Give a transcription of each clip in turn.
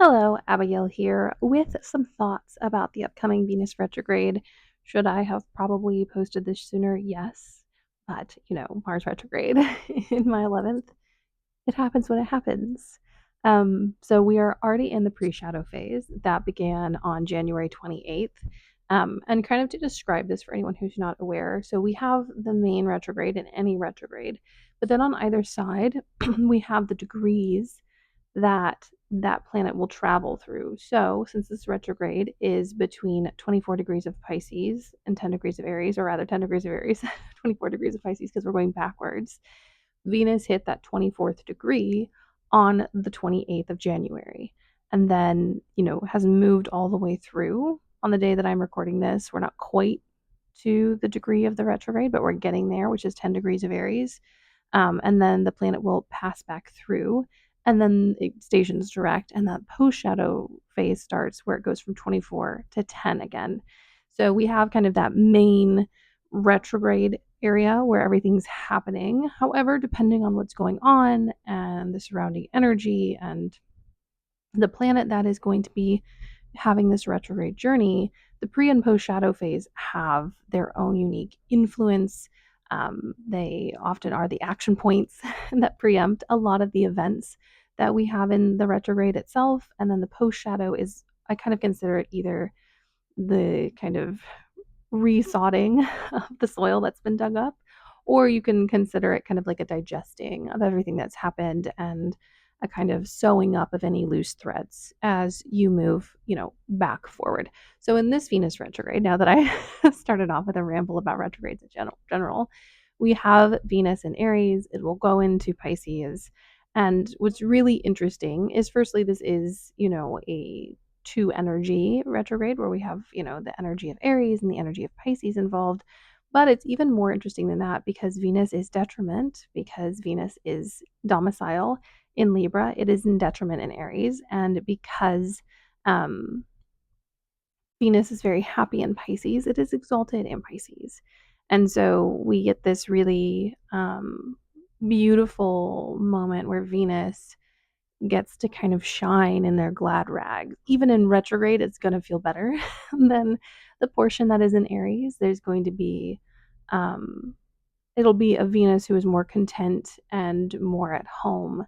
Hello, Abigail here with some thoughts about the upcoming Venus retrograde. Should I have probably posted this sooner? Yes. But, Mars retrograde in my 11th, it happens when it happens. So we are already in the pre-shadow phase that began on January 28th. And kind of to describe this for anyone who's not aware, so we have the main retrograde and any retrograde, but then on either side, we have the degrees that that planet will travel through. So, since this retrograde is between 24 degrees of Pisces and 10 degrees of Aries, or rather 10 degrees of Aries, 24 degrees of Pisces, because we're going backwards, Venus hit that 24th degree on the 28th of January. And then, has moved all the way through on the day that I'm recording this. We're not quite to the degree of the retrograde, but we're getting there, which is 10 degrees of Aries. And then the planet will pass back through, and then it stations direct, and that post shadow phase starts where it goes from 24 to 10 again. So we have kind of that main retrograde area where everything's happening. However, depending on what's going on and the surrounding energy and the planet that is going to be having this retrograde journey, the pre and post shadow phase have their own unique influence. They often are the action points that preempt a lot of the events that we have in the retrograde itself. And then the post shadow is, I kind of consider it either the kind of resodding of the soil that's been dug up, or you can consider it kind of like a digesting of everything that's happened and a kind of sewing up of any loose threads as you move, back forward. So in this Venus retrograde, now that I started off with a ramble about retrogrades in general, we have Venus in Aries. It will go into Pisces. And what's really interesting is firstly, this is, a two energy retrograde where we have, the energy of Aries and the energy of Pisces involved. But it's even more interesting than that because Venus is detriment, because Venus is domicile in Libra, it is in detriment in Aries, and because um, Venus is very happy in Pisces, it is exalted in Pisces. And so we get this really beautiful moment where Venus gets to kind of shine in their glad rags. Even in retrograde, it's going to feel better than the portion that is in Aries. There's going to be, it'll be a Venus who is more content and more at home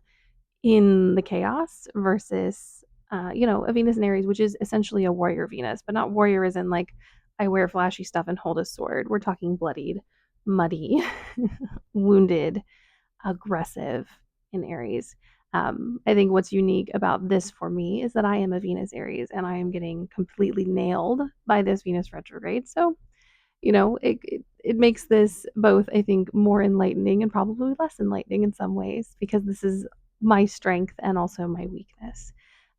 in the chaos versus, a Venus in Aries, which is essentially a warrior Venus, but not warrior as in like I wear flashy stuff and hold a sword. We're talking bloodied, muddy, wounded, aggressive in Aries. I think what's unique about this for me is that I am a Venus Aries and I am getting completely nailed by this Venus retrograde. So, it makes this both, I think, more enlightening and probably less enlightening in some ways because this is my strength and also my weakness,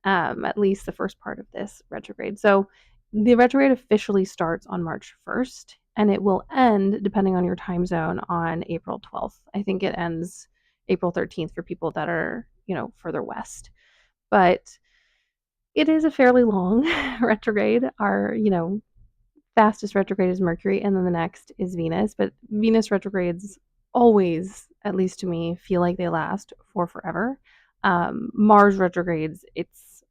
at least the first part of this retrograde. So the retrograde officially starts on March 1st and it will end, depending on your time zone, on April 12th. I think it ends April 13th for people that are, further west. But it is a fairly long retrograde. Our, fastest retrograde is Mercury, and then the next is Venus. But Venus retrogrades always, at least to me, feel like they last for forever. Mars retrogrades, it's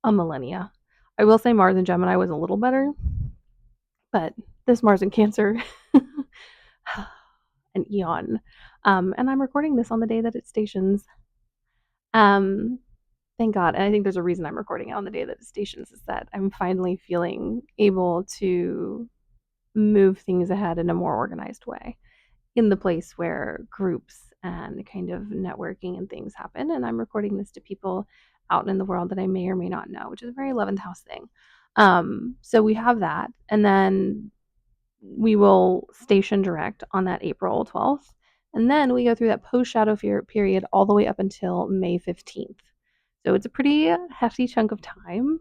a millennia. I will say Mars in Gemini was a little better, but this Mars in Cancer, an eon. And I'm recording this on the day that it stations. Um, Thank God. And I think there's a reason I'm recording it on the day that it stations is that I'm finally feeling able to move things ahead in a more organized way in the place where groups and kind of networking and things happen. And I'm recording this to people out in the world that I may or may not know, which is a very 11th house thing. So we have that. And then we will station direct on that April 12th. And then we go through that post shadow period all the way up until May 15th. So it's a pretty hefty chunk of time.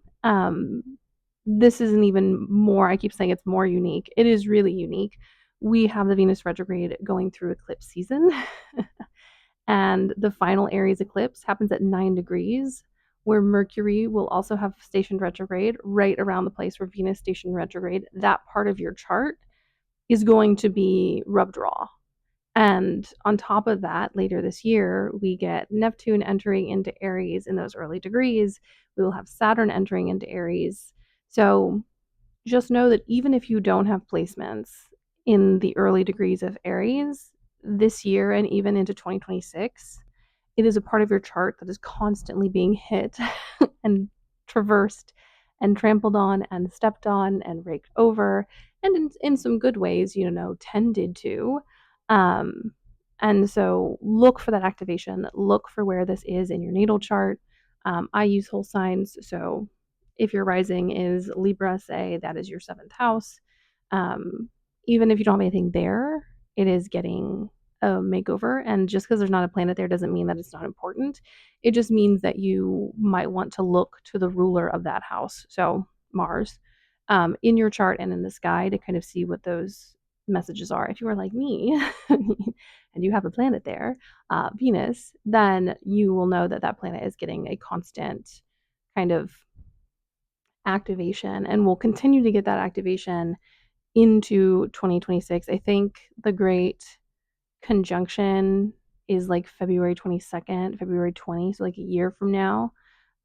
This isn't even more, I keep saying it's more unique. It is really unique. We have the Venus retrograde going through eclipse season. And the final Aries eclipse happens at 9 degrees, where Mercury will also have stationed retrograde right around the place where Venus stationed retrograde. That part of your chart is going to be rubbed raw. And on top of that, later this year, we get Neptune entering into Aries in those early degrees. We will have Saturn entering into Aries. So just know that even if you don't have placements in the early degrees of Aries this year and even into 2026, it is a part of your chart that is constantly being hit and traversed and trampled on and stepped on and raked over, and in some good ways, tended to. Um, and so look for that activation, look for where this is in your natal chart. I use whole signs. So if your rising is Libra, say that is your seventh house. Um, Even if you don't have anything there, it is getting a makeover. And just because there's not a planet there doesn't mean that it's not important. It just means that you might want to look to the ruler of that house, so Mars, in your chart and in the sky to kind of see what those messages are. If you are like me and you have a planet there, Venus, then you will know that that planet is getting a constant kind of activation and will continue to get that activation into 2026. I think the great conjunction is like February 22nd, February 20, so like a year from now.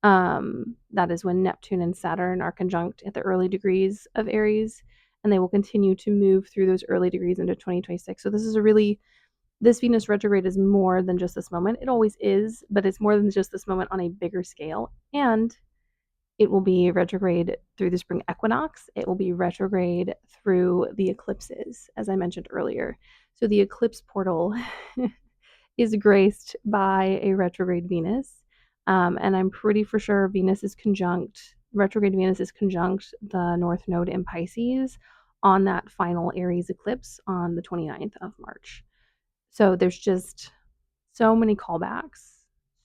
That is when Neptune and Saturn are conjunct at the early degrees of Aries, and they will continue to move through those early degrees into 2026. So this Venus retrograde is more than just this moment. It always is, but it's more than just this moment on a bigger scale. And it will be retrograde through the spring equinox. It will be retrograde through the eclipses, as I mentioned earlier. So the eclipse portal is graced by a retrograde Venus. And I'm pretty for sure retrograde Venus is conjunct the North Node in Pisces on that final Aries eclipse on the 29th of March. So there's just so many callbacks,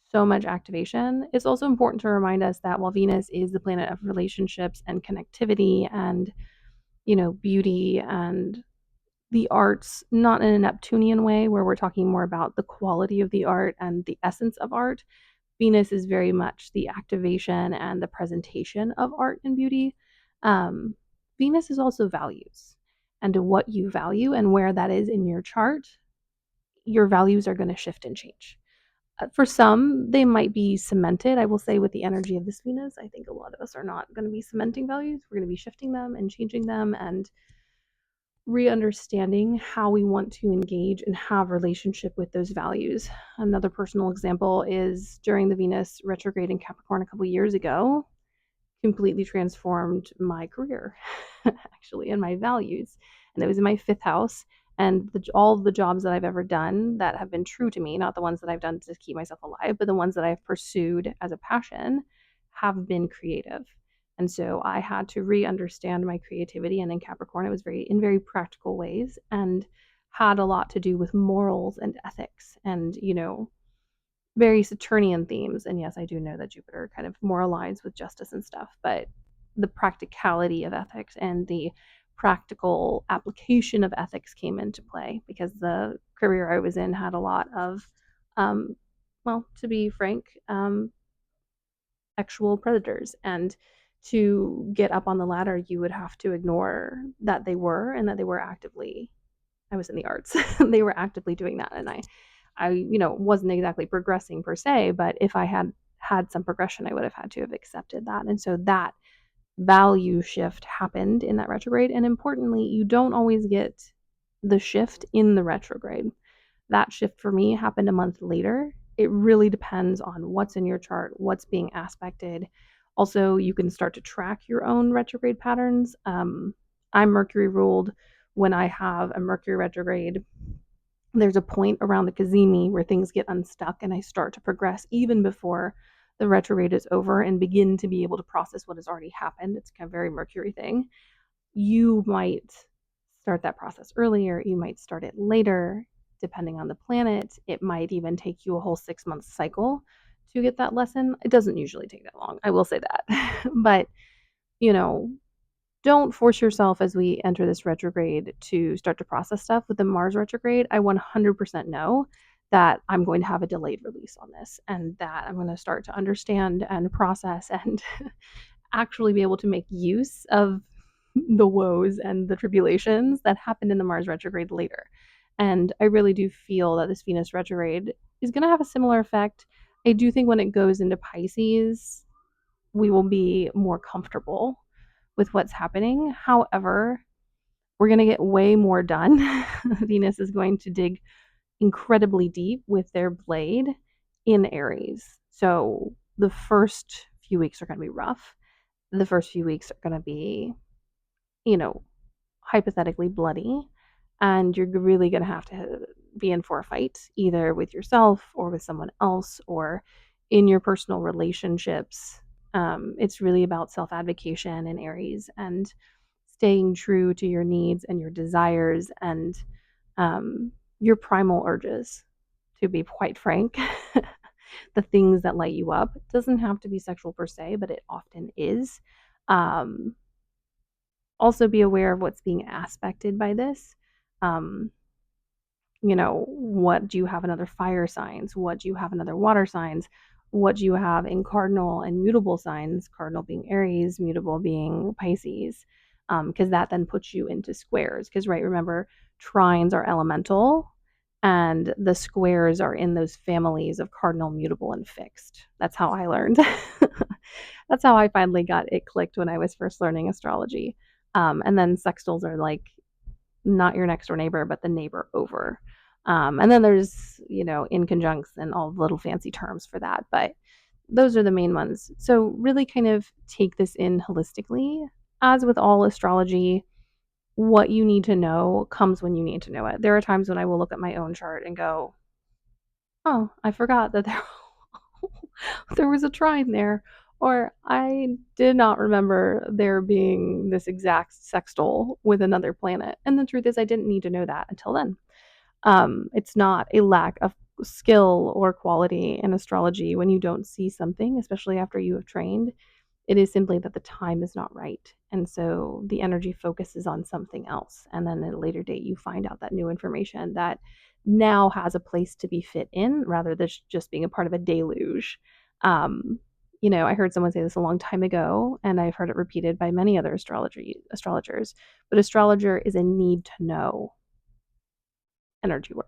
so much activation. It's also important to remind us that while Venus is the planet of relationships and connectivity and, beauty and the arts, not in a Neptunian way where we're talking more about the quality of the art and the essence of art. Venus is very much the activation and the presentation of art and beauty. Um, Venus is also values, and to what you value and where that is in your chart, your values are going to shift and change. For some, they might be cemented. I will say, with the energy of this Venus, I think a lot of us are not going to be cementing values. We're going to be shifting them and changing them and re-understanding how we want to engage and have relationship with those values. Another personal example is during the Venus retrograde in Capricorn a couple years ago, completely transformed my career, actually, and my values. And it was in my fifth house. And all the jobs that I've ever done that have been true to me, not the ones that I've done to keep myself alive, but the ones that I've pursued as a passion, have been creative. And so I had to re-understand my creativity. And in Capricorn, it was in very practical ways and had a lot to do with morals and ethics and, very Saturnian themes. And yes, I do know that Jupiter kind of more aligns with justice and stuff, but the practicality of ethics and the practical application of ethics came into play because the career I was in had a lot of, to be frank, actual predators. And to get up on the ladder, you would have to ignore that they were and that they were actively, I was in the arts, they were actively doing that. And I wasn't exactly progressing per se, but if I had some progression, I would have had to have accepted that. And so that value shift happened in that retrograde. And importantly, you don't always get the shift in the retrograde. That shift for me happened a month later. It really depends on what's in your chart, what's being aspected. Also, you can start to track your own retrograde patterns. I'm Mercury ruled. When I have a Mercury retrograde, there's a point around the cazimi where things get unstuck and I start to progress even before the retrograde is over and begin to be able to process what has already happened. It's kind of a very Mercury thing. You might start that process earlier, you might start it later, depending on the planet. It might even take you a whole 6-month cycle to get that lesson. It doesn't usually take that long, I will say that. But, don't force yourself as we enter this retrograde to start to process stuff. With the Mars retrograde, I 100% know that I'm going to have a delayed release on this and that I'm going to start to understand and process and actually be able to make use of the woes and the tribulations that happened in the Mars retrograde later. And I really do feel that this Venus retrograde is going to have a similar effect. I do think when it goes into Pisces, we will be more comfortable with what's happening. However, we're going to get way more done. Venus is going to dig incredibly deep with their blade in Aries. So the first few weeks are going to be rough. The first few weeks are going to be, you know, hypothetically bloody. And you're really going to have to be in for a fight, either with yourself or with someone else or in your personal relationships. It's really about self advocation in Aries and staying true to your needs and your desires and your primal urges, to be quite frank. The things that light you up. It doesn't have to be sexual per se, but it often is. Um, Also, be aware of what's being aspected by this. Um, what do you have in other fire signs? What do you have in other water signs? What do you have in cardinal and mutable signs? Cardinal being Aries, mutable being Pisces, because that then puts you into squares. Because, right, remember, trines are elemental, and the squares are in those families of cardinal, mutable, and fixed. That's how I learned. That's how I finally got it clicked when I was first learning astrology. And then sextiles are like not your next door neighbor, but the neighbor over. And then there's, in conjuncts and all the little fancy terms for that. But those are the main ones. So really kind of take this in holistically. As with all astrology, what you need to know comes when you need to know it. There are times when I will look at my own chart and go, oh, I forgot that there was a trine there. Or I did not remember there being this exact sextile with another planet. And the truth is, I didn't need to know that until then. It's not a lack of skill or quality in astrology when you don't see something, especially after you have trained. It is simply that the time is not right. And so the energy focuses on something else. And then at a later date, you find out that new information that now has a place to be fit in rather than just being a part of a deluge. Um, I heard someone say this a long time ago, and I've heard it repeated by many other astrologers, but astrologer is a need to know energy work.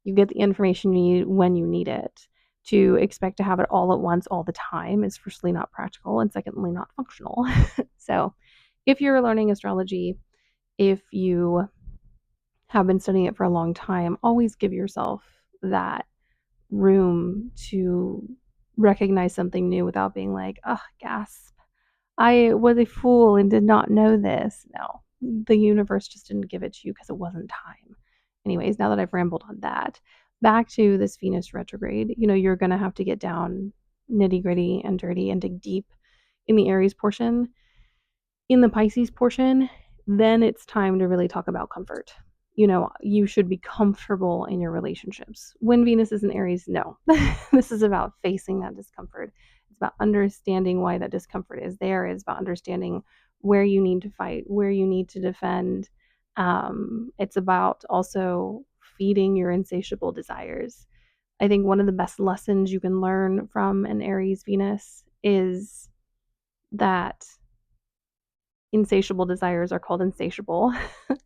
You get the information you need when you need it. To expect to have it all at once all the time is firstly not practical and secondly not functional. So, if you're learning astrology, if you have been studying it for a long time, always give yourself that room to recognize something new without being like, oh, gasp. I was a fool and did not know this. No, the universe just didn't give it to you because it wasn't time. Anyways, now that I've rambled on that, back to this Venus retrograde, you're going to have to get down nitty gritty and dirty and dig deep in the Aries portion. In the Pisces portion, then it's time to really talk about comfort. You should be comfortable in your relationships. When Venus is in Aries, no. This is about facing that discomfort. It's about understanding why that discomfort is there. It's about understanding where you need to fight, where you need to defend. It's about also feeding your insatiable desires. I think one of the best lessons you can learn from an Aries Venus is that insatiable desires are called insatiable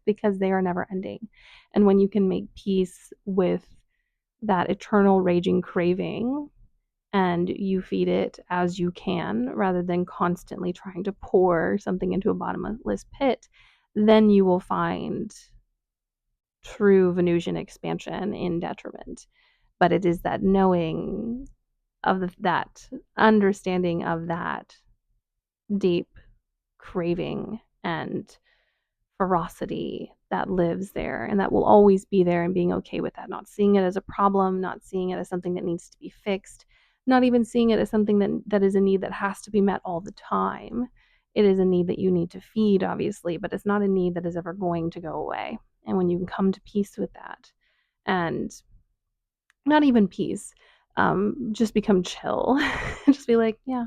because they are never ending. And when you can make peace with that eternal raging craving and you feed it as you can rather than constantly trying to pour something into a bottomless pit, then you will find true Venusian expansion in detriment. But it is that knowing of that understanding of that deep craving and ferocity that lives there and that will always be there, and being okay with that, not seeing it as a problem, not seeing it as something that needs to be fixed, not even seeing it as something that is a need that has to be met all the time. It is a need that you need to feed, obviously, but it's not a need that is ever going to go away. And when you can come to peace with that, and not even peace, just become chill, just be like, yeah,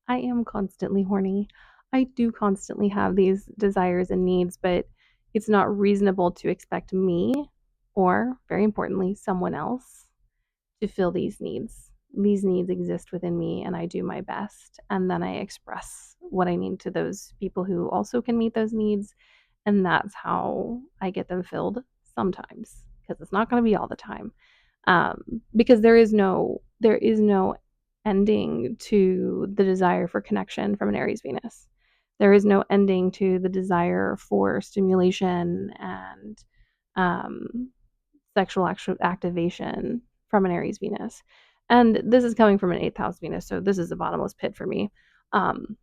I am constantly horny. I do constantly have these desires and needs, but it's not reasonable to expect me, or very importantly, someone else, to fill these needs. These needs exist within me, and I do my best. And then I express what I need to those people who also can meet those needs. And that's how I get them filled sometimes. because it's not going to be all the time. Because there is no ending to the desire for connection from an Aries Venus. There is no ending to the desire for stimulation and um, sexual activation from an Aries Venus. And this is coming from an eighth house Venus, so this is a bottomless pit for me. Um,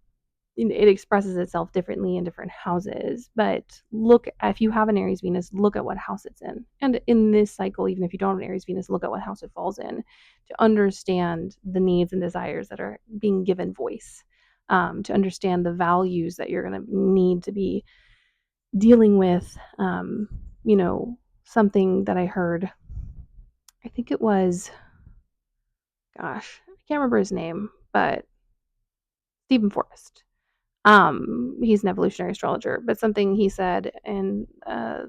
it expresses itself differently in different houses, but look, if you have an Aries Venus, look at what house it's in. And in this cycle, even if you don't have an Aries Venus, look at what house it falls in to understand the needs and desires that are being given voice, to understand the values that you're going to need to be dealing with. You know, something that I heard, I think it was, gosh, I can't remember his name, but Stephen Forrest. He's an evolutionary astrologer, but something he said in a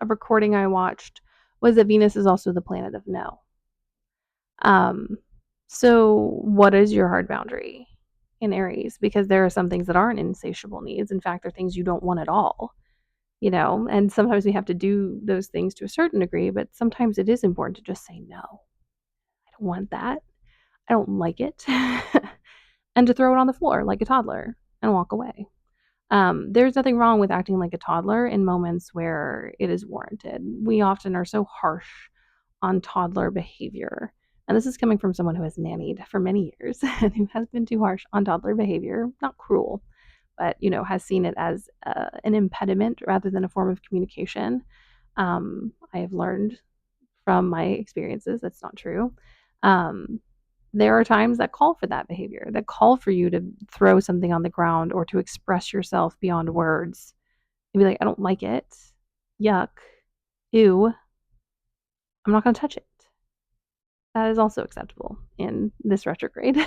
recording I watched was that Venus is also the planet of no. Um, so what is your hard boundary in Aries? Because there are some things that aren't insatiable needs. In fact, they're things you don't want at all, you know, and sometimes we have to do those things to a certain degree, but sometimes it is important to just say, no, I don't want that. I don't like it. And to throw it on the floor like a toddler and walk away. There's nothing wrong with acting like a toddler in moments where it is warranted. We often are so harsh on toddler behavior. And this is coming from someone who has nannied for many years and who has been too harsh on toddler behavior. Not cruel, but has seen it as an impediment rather than a form of communication. I have learned from my experiences that's not true. Um, there are times that call for that behavior, that call for you to throw something on the ground or to express yourself beyond words and be like, I don't like it. Yuck. Ew. I'm not going to touch it. That is also acceptable in this retrograde.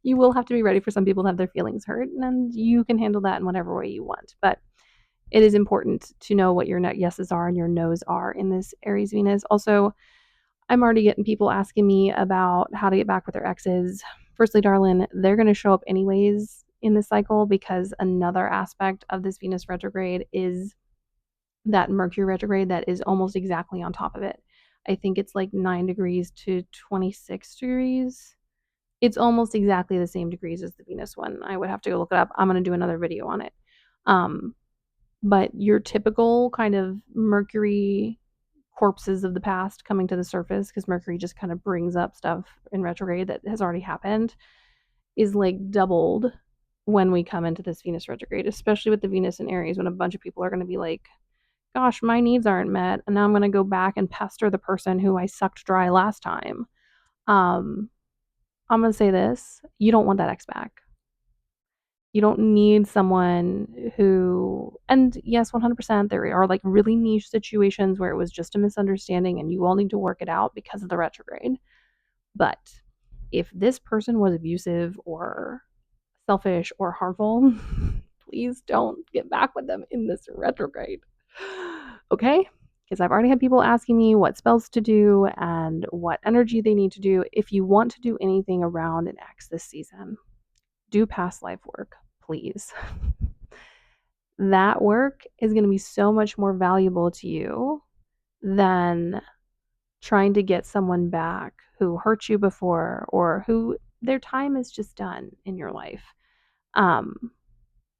You will have to be ready for some people to have their feelings hurt, and you can handle that in whatever way you want. But it is important to know what your yeses are and your nos are in this Aries Venus. Also, I'm already getting people asking me about how to get back with their exes. Firstly, darling, they're going to show up anyways in this cycle because another aspect of this Venus retrograde is that Mercury retrograde that is almost exactly on top of it. I think it's like 9 degrees to 26 degrees. It's almost exactly the same degrees as the Venus one. I would have to go look it up. I'm going to do another video on it. But your typical kind of Mercury corpses of the past coming to the surface, because Mercury just kind of brings up stuff in retrograde that has already happened, is like doubled when we come into this Venus retrograde, especially with the Venus in Aries, when a bunch of people are going to be like, gosh, my needs aren't met, and now I'm going to go back and pester the person who I sucked dry last time. I'm going to say this, you don't want that ex back. You don't need someone who, and yes, 100%, there are like really niche situations where it was just a misunderstanding and you all need to work it out because of the retrograde. But if this person was abusive or selfish or harmful, please don't get back with them in this retrograde. Okay? Because I've already had people asking me what spells to do and what energy they need to do. If you want to do anything around an ex this season, do past life work, please. That work is going to be so much more valuable to you than trying to get someone back who hurt you before or who their time is just done in your life. Um,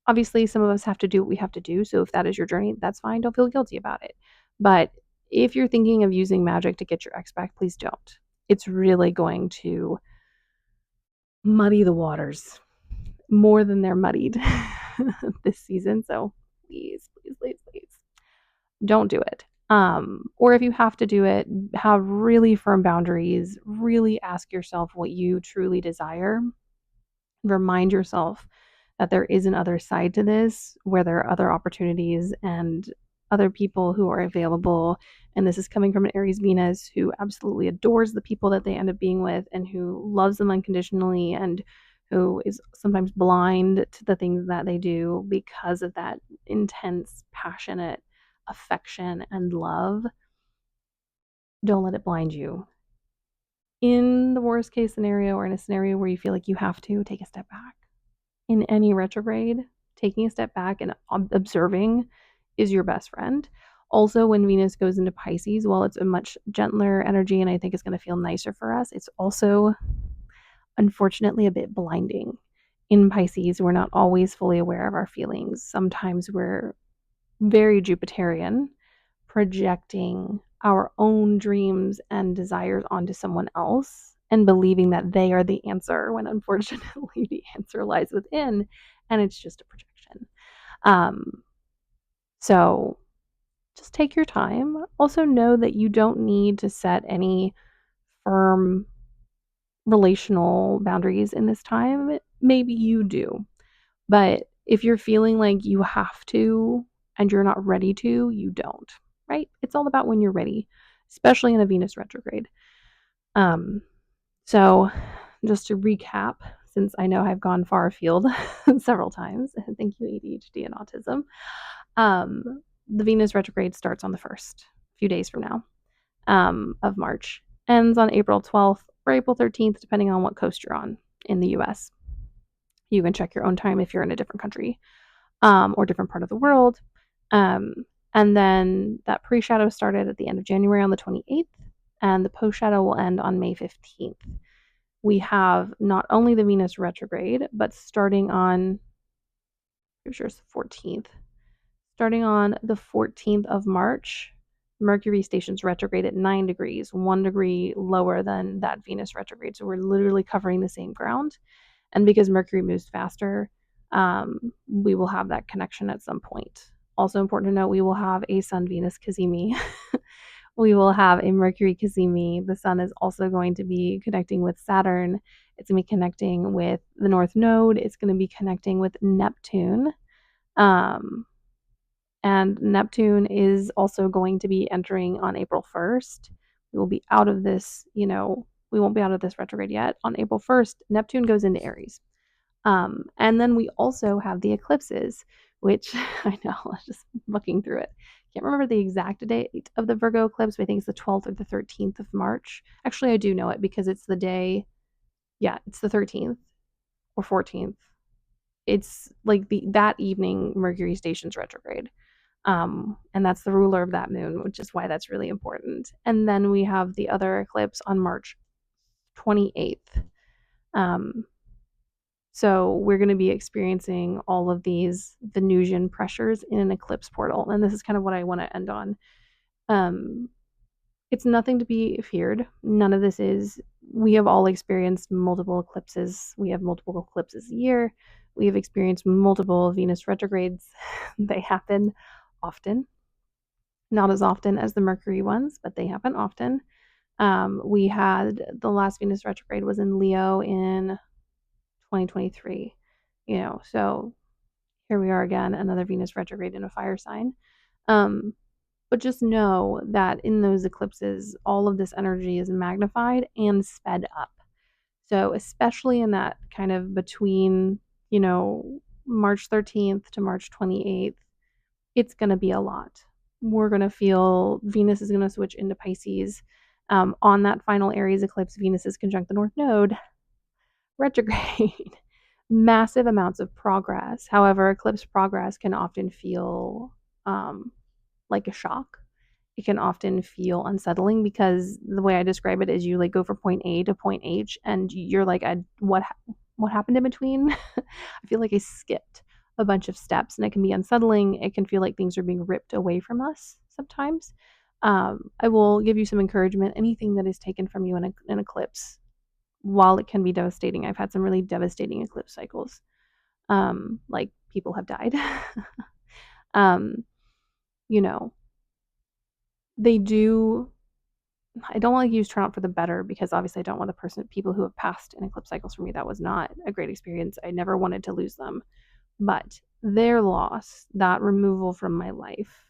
Obviously, some of us have to do what we have to do. So if that is your journey, that's fine. Don't feel guilty about it. But if you're thinking of using magic to get your ex back, please don't. It's really going to muddy the waters more than they're muddied this season. So please, please, please, please don't do it. Or if you have to do it, have really firm boundaries, really ask yourself what you truly desire. Remind yourself that there is an other side to this where there are other opportunities and other people who are available. And this is coming from an Aries Venus who absolutely adores the people that they end up being with and who loves them unconditionally and who is sometimes blind to the things that they do because of that intense, passionate affection and love. Don't let it blind you. In the worst case scenario or in a scenario where you feel like you have to, take a step back. In any retrograde, taking a step back and observing is your best friend. Also, when Venus goes into Pisces, while it's a much gentler energy and I think it's going to feel nicer for us, it's also unfortunately a bit blinding. In Pisces, we're not always fully aware of our feelings. Sometimes we're very Jupiterian, projecting our own dreams and desires onto someone else and believing that they are the answer when unfortunately the answer lies within and it's just a projection. So just take your time. Also, know that you don't need to set any firm relational boundaries in this time. Maybe you do, but if you're feeling like you have to and you're not ready to, you don't, right? It's all about when you're ready, especially in a Venus retrograde. Um, so just to recap, since I know I've gone far afield several times, thank you, ADHD and autism. The Venus retrograde starts on the 1st, a few days from now, of March, ends on April 12th or April 13th, depending on what coast you're on in the US. You can check your own time if you're in a different country or different part of the world. And then that pre-shadow started at the end of January on the 28th, and the post-shadow will end on May 15th. We have not only the Venus retrograde, but starting on, I'm sure it's the 14th, starting on the 14th of March, Mercury stations retrograde at 9 degrees, 1 degree lower than that Venus retrograde. So we're literally covering the same ground. And because Mercury moves faster, we will have that connection at some point. Also important to note, we will have a Sun-Venus cazimi. We will have a Mercury cazimi. The Sun is also going to be connecting with Saturn. It's going to be connecting with the North Node. It's going to be connecting with Neptune. And Neptune is also going to be entering on April 1st. We will be out of this, we won't be out of this retrograde yet. On April 1st, Neptune goes into Aries. And then we also have the eclipses, which I know, I was just looking through it. Can't remember the exact date of the Virgo eclipse, but I think it's the 12th or the 13th of March. Actually, I do know it because it's the day, it's the 13th or 14th. It's like that evening Mercury stations retrograde. And that's the ruler of that moon, which is why that's really important. And then we have the other eclipse on March 28th. So we're going to be experiencing all of these Venusian pressures in an eclipse portal. And this is kind of what I want to end on. It's nothing to be feared. None of this is, we have all experienced multiple eclipses. We have multiple eclipses a year. We have experienced multiple Venus retrogrades. They happen often. Not as often as the Mercury ones, but they happen often. We had the last Venus retrograde was in Leo in 2023, so here we are again, another Venus retrograde in a fire sign. But just know that in those eclipses, all of this energy is magnified and sped up. So especially in that kind of between, March 13th to March 28th, it's going to be a lot. We're going to feel Venus is going to switch into Pisces. On that final Aries eclipse, Venus is conjunct the North Node, retrograde. Massive amounts of progress. However, eclipse progress can often feel like a shock. It can often feel unsettling because the way I describe it is you like go from point A to point H and you're like, what happened in between? I feel like I skipped a bunch of steps and it can be unsettling. It can feel like things are being ripped away from us sometimes. I will give you some encouragement. Anything that is taken from you in an eclipse, while it can be devastating, I've had some really devastating eclipse cycles. Like people have died. You know, they do. I don't want to use turn out for the better because obviously I don't want people who have passed in eclipse cycles for me. That was not a great experience. I never wanted to lose them, but their loss, that removal from my life,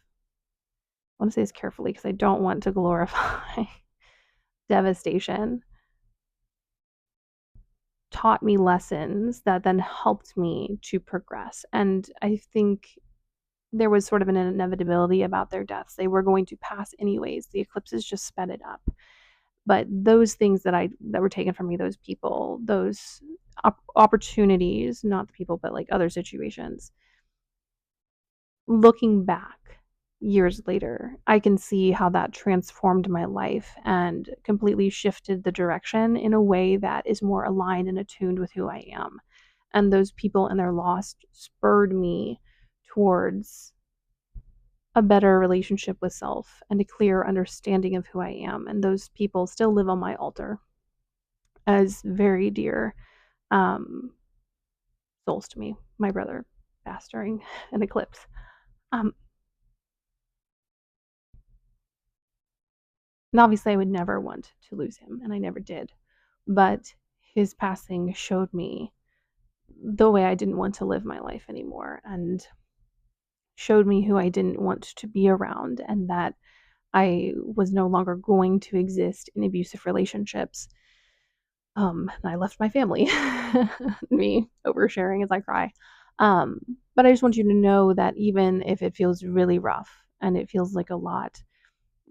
I want to say this carefully because I don't want to glorify devastation, taught me lessons that then helped me to progress. And I think there was sort of an inevitability about their deaths. They were going to pass anyways. The eclipses just sped it up. But those things that were taken from me, those people, those opportunities, not the people, but like other situations, looking back, years later, I can see how that transformed my life and completely shifted the direction in a way that is more aligned and attuned with who I am. And those people and their loss spurred me towards a better relationship with self and a clear understanding of who I am. And those people still live on my altar as very dear um, souls to me. My brother passed during an eclipse. Um, and obviously, I would never want to lose him, and I never did. But his passing showed me the way I didn't want to live my life anymore and showed me who I didn't want to be around, and that I was no longer going to exist in abusive relationships. And I left my family, me oversharing as I cry. Um, but I just want you to know that even if it feels really rough and it feels like a lot,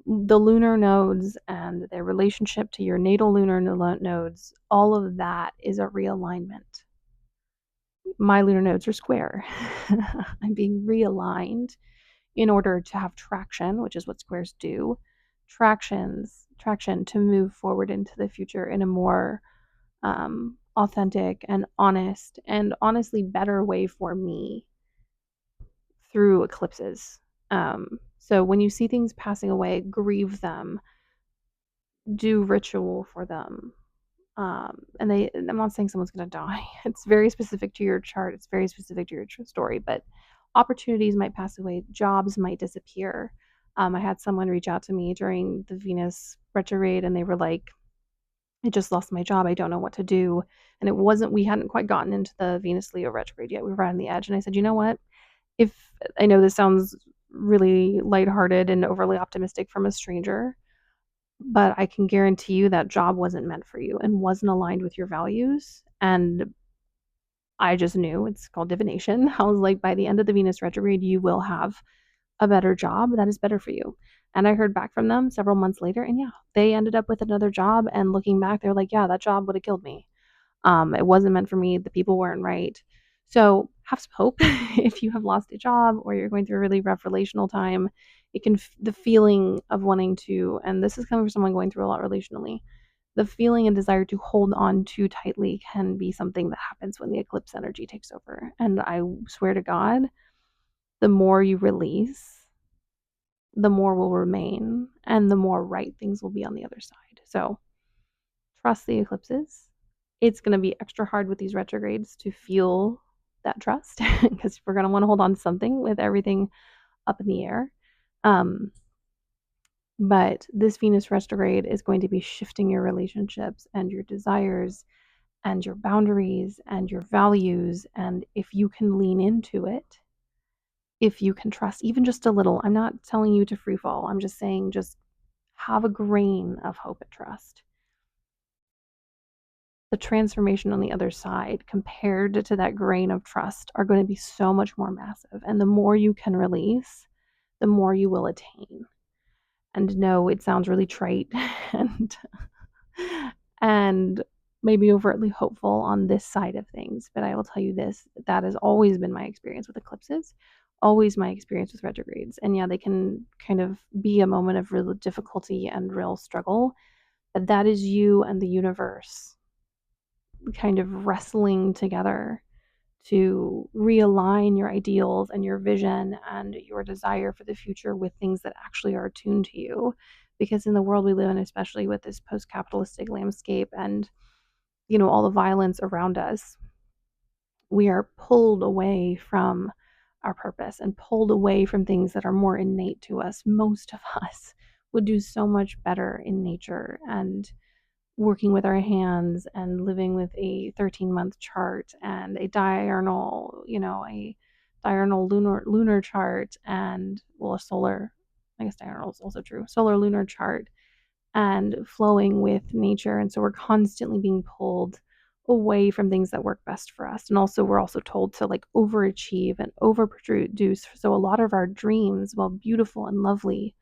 the lunar nodes and their relationship to your natal lunar nodes, all of that is a realignment. My lunar nodes are square. I'm being realigned in order to have traction, which is what squares do. Traction to move forward into the future in a more authentic and honest and honestly better way for me through eclipses. So when you see things passing away, grieve them, do ritual for them. I'm not saying someone's going to die. It's very specific to your chart. It's very specific to your story, but opportunities might pass away. Jobs might disappear. I had someone reach out to me during the Venus retrograde and they were like, I just lost my job. I don't know what to do. And we hadn't quite gotten into the Venus Leo retrograde yet. We were right on the edge. And I said, you know what? If I know this sounds really lighthearted and overly optimistic from a stranger, but I can guarantee you that job wasn't meant for you and wasn't aligned with your values. And I just knew. It's called divination. I was like, by the end of the Venus retrograde, you will have a better job that is better for you. And I heard back from them several months later, and yeah, they ended up with another job. And looking back, they're like, yeah, that job would have killed me. It wasn't meant for me. The people weren't right. So have some hope. If you have lost a job or you're going through a really rough relational time, it can the feeling of wanting to, and this is coming from someone going through a lot relationally. The feeling and desire to hold on too tightly can be something that happens when the eclipse energy takes over. And I swear to God, the more you release, the more will remain, and the more right things will be on the other side. So trust the eclipses. It's going to be extra hard with these retrogrades to feel that trust because we're going to want to hold on to something with everything up in the air. Um, but this Venus retrograde is going to be shifting your relationships and your desires and your boundaries and your values. And if you can lean into it, if you can trust even just a little, I'm not telling you to free fall. I'm just saying just have a grain of hope and trust. The transformation on the other side compared to that grain of trust are going to be so much more massive. And the more you can release, the more you will attain. And no, it sounds really trite and and maybe overtly hopeful on this side of things, but I will tell you this, that has always been my experience with eclipses, always my experience with retrogrades. And yeah, they can kind of be a moment of real difficulty and real struggle, but that is you and the universe kind of wrestling together to realign your ideals and your vision and your desire for the future with things that actually are attuned to you. Because in the world we live in, especially with this post-capitalistic landscape and all the violence around us, we are pulled away from our purpose and pulled away from things that are more innate to us. Most of us would do so much better in nature and working with our hands and living with a 13-month chart and a diurnal lunar chart and a solar, I guess diurnal is also true, solar lunar chart, and flowing with nature. And so we're constantly being pulled away from things that work best for us. And also we're also told to like overachieve and overproduce. So a lot of our dreams, while beautiful and lovely,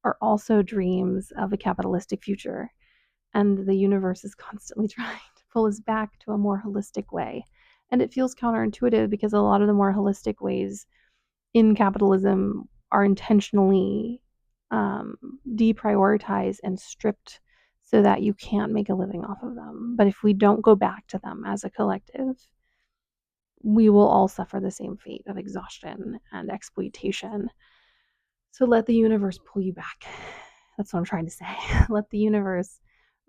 are also dreams of a capitalistic future. And the universe is constantly trying to pull us back to a more holistic way. And it feels counterintuitive because a lot of the more holistic ways in capitalism are intentionally deprioritized and stripped so that you can't make a living off of them. But if we don't go back to them as a collective, we will all suffer the same fate of exhaustion and exploitation. So let the universe pull you back. That's what I'm trying to say. Let the universe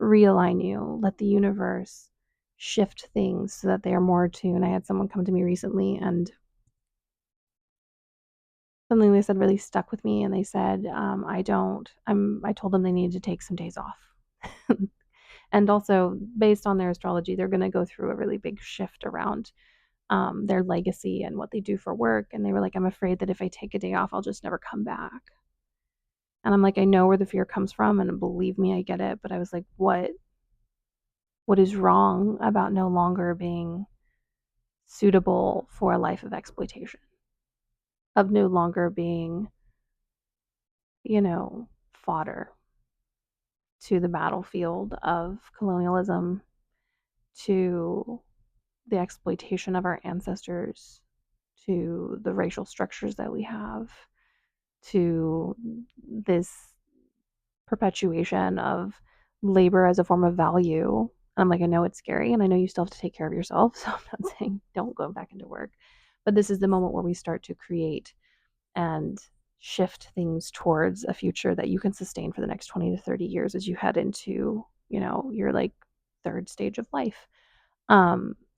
realign you. Let the universe shift things so that they are more attuned. I had someone come to me recently, and something they said really stuck with me. And they said, I told them they needed to take some days off. And also, based on their astrology, they're going to go through a really big shift around their legacy and what they do for work. And they were like, I'm afraid that if I take a day off, I'll just never come back. And I'm like, I know where the fear comes from, and believe me, I get it. But I was like, what is wrong about no longer being suitable for a life of exploitation? Of no longer being, fodder to the battlefield of colonialism, to the exploitation of our ancestors, to the racial structures that we have, to this perpetuation of labor as a form of value. And I'm like, I know it's scary, and I know you still have to take care of yourself. So I'm not saying don't go back into work. But this is the moment where we start to create and shift things towards a future that you can sustain for the next 20 to 30 years as you head into, your like third stage of life.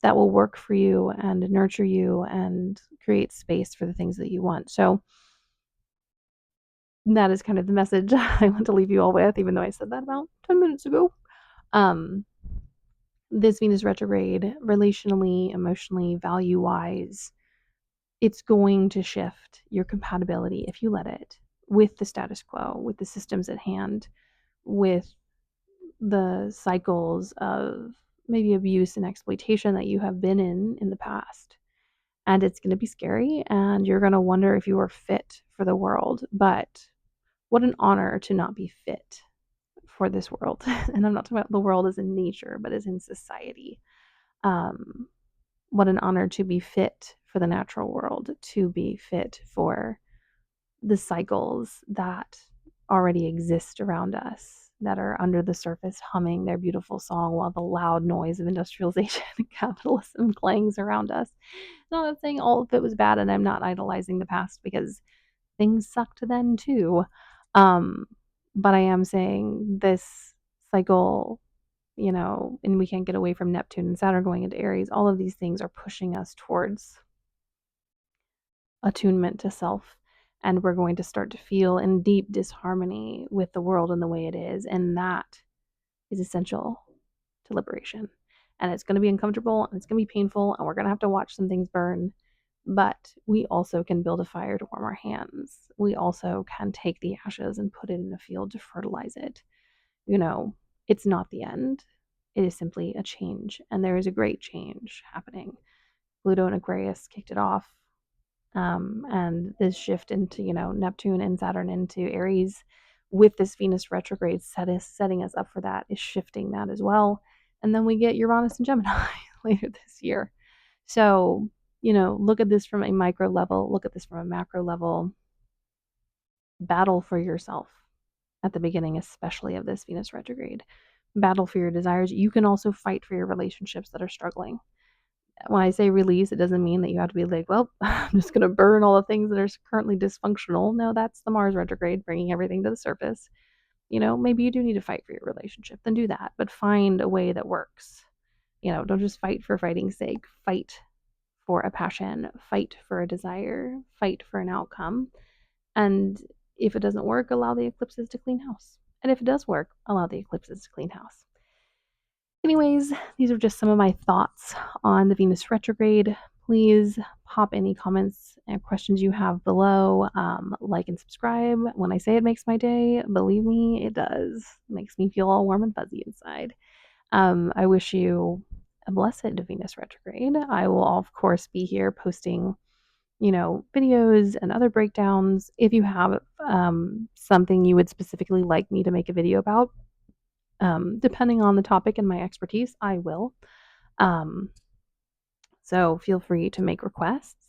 That will work for you and nurture you and create space for the things that you want. So that is kind of the message I want to leave you all with, even though I said that about 10 minutes ago. This Venus retrograde, relationally, emotionally, value wise, it's going to shift your compatibility, if you let it, with the status quo, with the systems at hand, with the cycles of maybe abuse and exploitation that you have been in the past. And it's going to be scary, and you're going to wonder if you are fit for the world. But what an honor to not be fit for this world. And I'm not talking about the world as in nature, but as in society. What an honor to be fit for the natural world, to be fit for the cycles that already exist around us, that are under the surface humming their beautiful song while the loud noise of industrialization and capitalism clangs around us. Not saying all of it was bad, and I'm not idolizing the past, because things sucked then too. But I am saying this cycle, and we can't get away from Neptune and Saturn going into Aries. All of these things are pushing us towards attunement to self. And we're going to start to feel in deep disharmony with the world and the way it is. And that is essential to liberation. And it's going to be uncomfortable, and it's going to be painful, and we're going to have to watch some things burn. But we also can build a fire to warm our hands. We also can take the ashes and put it in a field to fertilize it. It's not the end. It is simply a change. And there is a great change happening. Pluto and Aquarius kicked it off. And this shift into, Neptune and Saturn into Aries with this Venus retrograde setting us up for that, is shifting that as well. And then we get Uranus and Gemini later this year. So, look at this from a micro level, look at this from a macro level. Battle for yourself at the beginning, especially of this Venus retrograde. Battle for your desires. You can also fight for your relationships that are struggling. When I say release, it doesn't mean that you have to be like, well, I'm just going to burn all the things that are currently dysfunctional. No, that's the Mars retrograde bringing everything to the surface. Maybe you do need to fight for your relationship, then do that, but find a way that works. Don't just fight for fighting's sake. Fight for a passion, fight for a desire, fight for an outcome. And if it doesn't work, allow the eclipses to clean house. And if it does work, allow the eclipses to clean house. Anyways, these are just some of my thoughts on the Venus retrograde. Please pop any comments and questions you have below. Like and subscribe. When I say it makes my day, believe me, it does. It makes me feel all warm and fuzzy inside. I wish you a blessed Venus retrograde. I will, of course, be here posting, videos and other breakdowns. If you have something you would specifically like me to make a video about, depending on the topic and my expertise, I will. So feel free to make requests,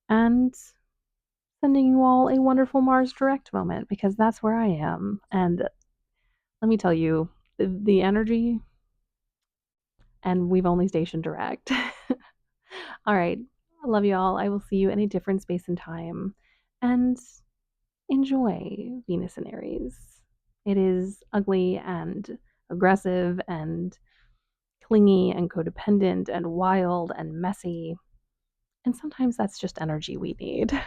and sending you all a wonderful Mars direct moment because that's where I am. And let me tell you, the energy, and we've only stationed direct. All right. I love you all. I will see you in a different space and time. And enjoy Venus in Aries. It is ugly and aggressive and clingy and codependent and wild and messy. And sometimes that's just energy we need.